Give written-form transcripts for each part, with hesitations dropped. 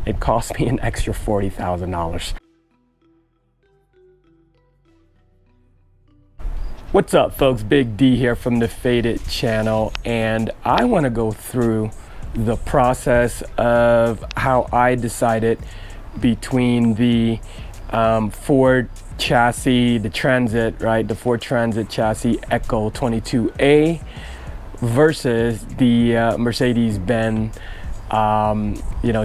it cost me an extra $40,000. What's up, folks? Big D here from the Faded channel, and I want to go through the process of how I decided between the Ford chassis, the Transit, right? The Ford Transit chassis EKKO 22A versus the Mercedes-Benz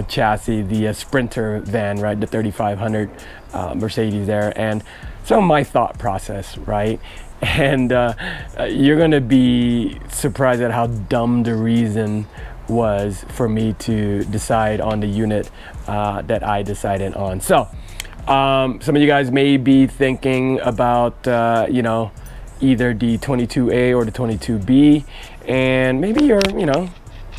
chassis, the Sprinter van, right? The 3500 Mercedes there, and some of my thought process, right? And you're gonna be surprised at how dumb the reason was for me to decide on the unit that I decided on. So some of you guys may be thinking about either the 22A or the 22B, and maybe you're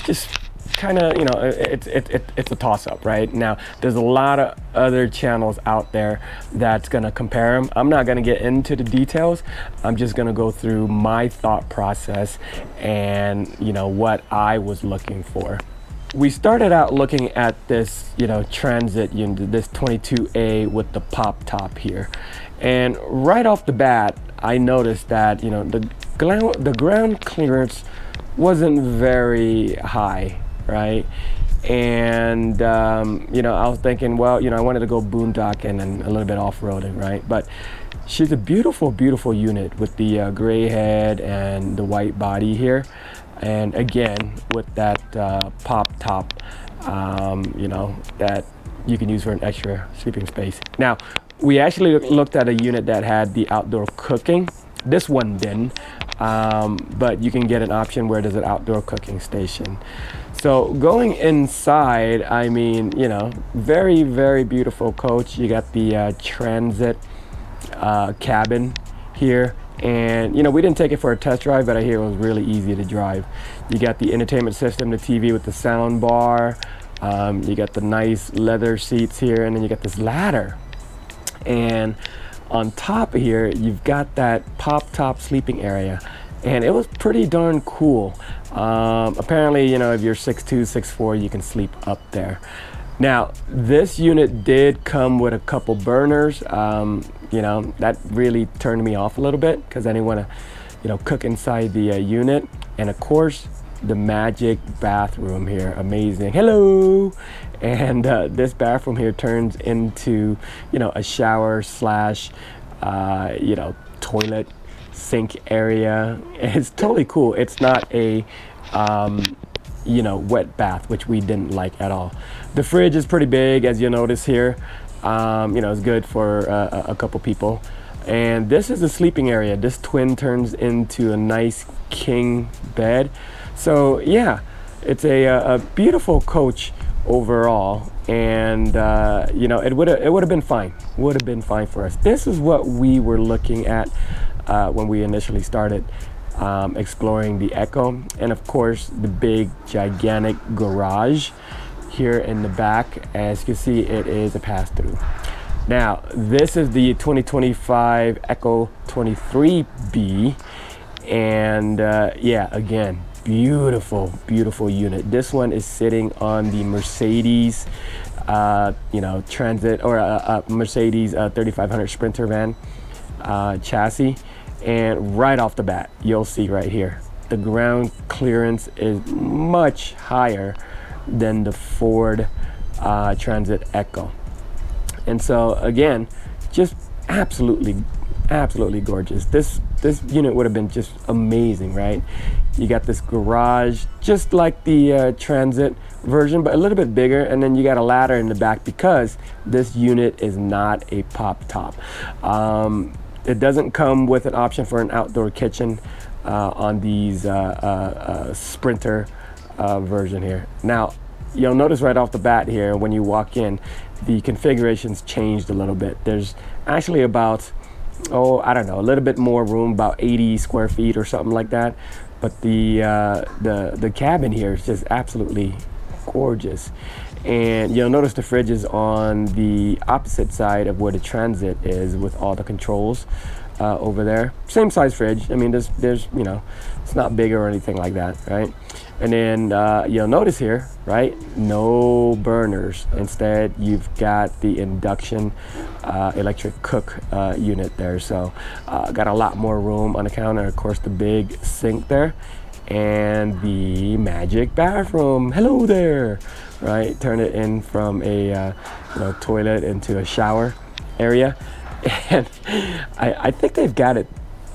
just kind of it's a toss-up right now. There's a lot of other channels out there that's gonna compare them. I'm not gonna get into the details. I'm just gonna go through my thought process and what I was looking for. We started out looking at this Transit unit, this 22A with the pop top here, and right off the bat I noticed that the ground clearance wasn't very high, right? And I was thinking, well, I wanted to go boondocking and a little bit off-roading, right? But she's a beautiful unit with the gray head and the white body here, and again with that pop top that you can use for an extra sleeping space. Now, we actually looked at a unit that had the outdoor cooking. This one didn't, but you can get an option where there's an outdoor cooking station. So going inside, I mean, very beautiful coach. You got the Transit cabin here, and we didn't take it for a test drive, but I hear it was really easy to drive. You got the entertainment system, the TV with the sound bar. You got the nice leather seats here, and then you got this ladder. And on top of here, you've got that pop top sleeping area, and it was pretty darn cool. Apparently, if you're 6'2", 6'4", you can sleep up there. Now, this unit did come with a couple burners. That really turned me off a little bit because I didn't want to, cook inside the unit. And of course, the magic bathroom here, amazing. Hello. And this bathroom here turns into a shower slash toilet sink area. It's totally cool. It's not a wet bath, which we didn't like at all. The fridge is pretty big, as you'll notice here. It's good for a couple people. And this is the sleeping area. This twin turns into a nice king bed. So yeah, it's a beautiful coach overall, and it would have been fine. Would have been fine for us. This is what we were looking at when we initially started exploring the EKKO, and of course the big gigantic garage here in the back. As you can see, it is a pass-through. Now, this is the 2025 EKKO 23B, and yeah, again, beautiful unit. This one is sitting on the Mercedes Transit, or Mercedes 3500 Sprinter van chassis. And right off the bat, you'll see right here, the ground clearance is much higher than the Ford Transit EKKO. And so again, just absolutely gorgeous. This unit would have been just amazing, right? You got this garage just like the Transit version, but a little bit bigger, and then you got a ladder in the back because this unit is not a pop top. It doesn't come with an option for an outdoor kitchen on these Sprinter version here. Now, you'll notice right off the bat here, when you walk in, the configuration's changed a little bit. There's actually about, I don't know, a little bit more room, about 80 square feet or something like that. But the cabin here is just absolutely gorgeous. And you'll notice the fridge is on the opposite side of where the Transit is with all the controls. over there. Same size fridge. I mean, there's you know, it's not bigger or anything like that, right? And then you'll notice here, right, no burners. Instead, you've got the induction electric cook unit there. So got a lot more room on the counter. Of course, the big sink there and the magic bathroom. Hello there, right? Turn it in from a you know, toilet into a shower area. And I think they've got it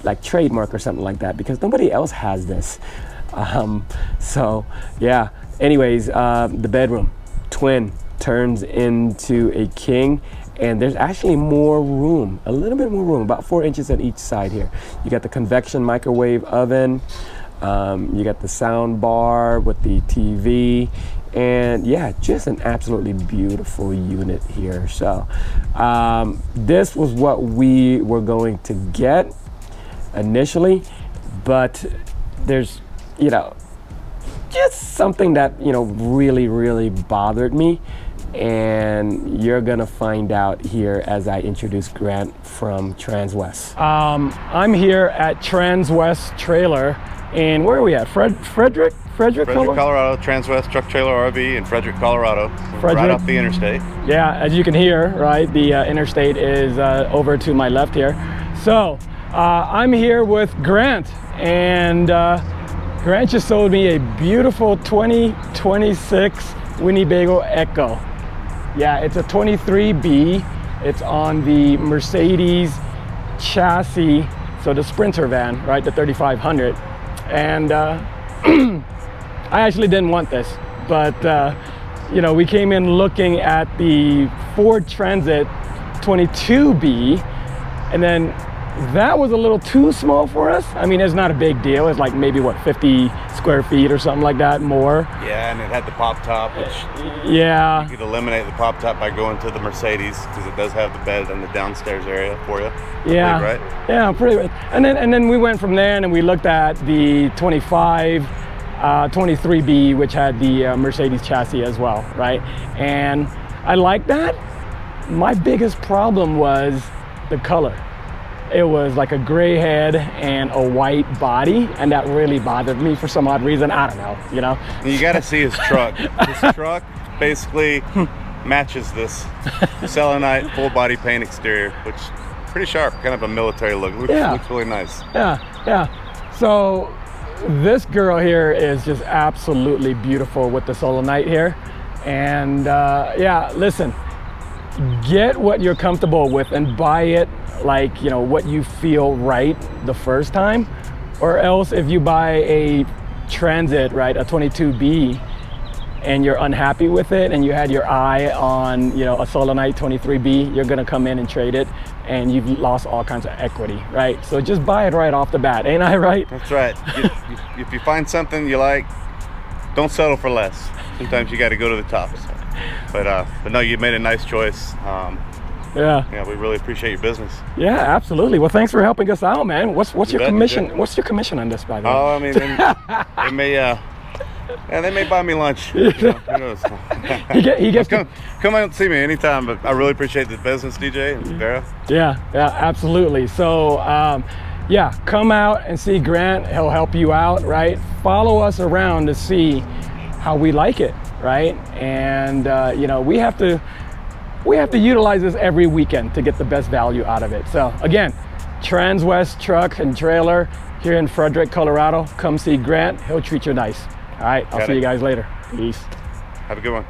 like trademark or something like that because nobody else has this. So yeah, anyways, the bedroom, twin, turns into a king, and there's actually more room, a little bit more room, about 4 inches on each side here. You got the convection microwave oven, you got the sound bar with the TV, and yeah, just an absolutely beautiful unit here. So this was what we were going to get initially, but there's, you know, just something that, you know, really bothered me, and you're gonna find out here as I introduce Grant from TransWest. I'm here at TransWest Trailer, and where are we at? Frederick, Colorado. TransWest Truck Trailer RV in Frederick, Colorado. Right off the interstate. Yeah, as you can hear, right, the interstate is over to my left here. So I'm here with Grant, and Grant just sold me a beautiful 2026 Winnebago EKKO. Yeah, it's a 23B. It's on the Mercedes chassis, so the Sprinter van, right, the 3500. And I actually didn't want this, but you know, we came in looking at the Ford Transit 22B, and then that was a little too small for us. I mean, it's not a big deal. It's like maybe what, 50 square feet or something like that, more. Yeah, and it had the pop top, which yeah, you could eliminate the pop top by going to the Mercedes because it does have the bed and the downstairs area for you. Yeah, right? Yeah, pretty right. And then we went from there and we looked at the 23B, which had the Mercedes chassis as well, right? And I like that. My biggest problem was the color. It was like a gray head and a white body, and that really bothered me for some odd reason. I don't know, you know. You got to see his truck. His truck basically matches this selenite full body paint exterior, which is pretty sharp, kind of a military look. Looks really nice. Yeah. So this girl here is just absolutely beautiful with the selenite here, and yeah, listen, get what you're comfortable with and buy it like, you know, what you feel right the first time, or else if you buy a Transit, right, a 22B, and you're unhappy with it and you had your eye on, you know, a selenite 23B, you're gonna come in and trade it and you've lost all kinds of equity, right? So just buy it right off the bat, ain't I right? That's right. If you find something you like, don't settle for less. Sometimes you got to go to the top. So. But no, you made a nice choice. Yeah, we really appreciate your business. Yeah, absolutely. Well, thanks for helping us out, man. What's your commission? What's your commission on this, by the way? Oh, I mean, they may, yeah, they may buy me lunch. You know, who knows? he gets come out and see me anytime. But I really appreciate the business, DJ and Vera. Yeah, absolutely. So, yeah, come out and see Grant. He'll help you out, right? Follow us around to see how we like it, right? And you know, we have to utilize this every weekend to get the best value out of it. So again, TransWest Truck and Trailer here in Frederick, Colorado. Come see Grant. He'll treat you nice. All right, I'll see you guys later. Peace. Have a good one.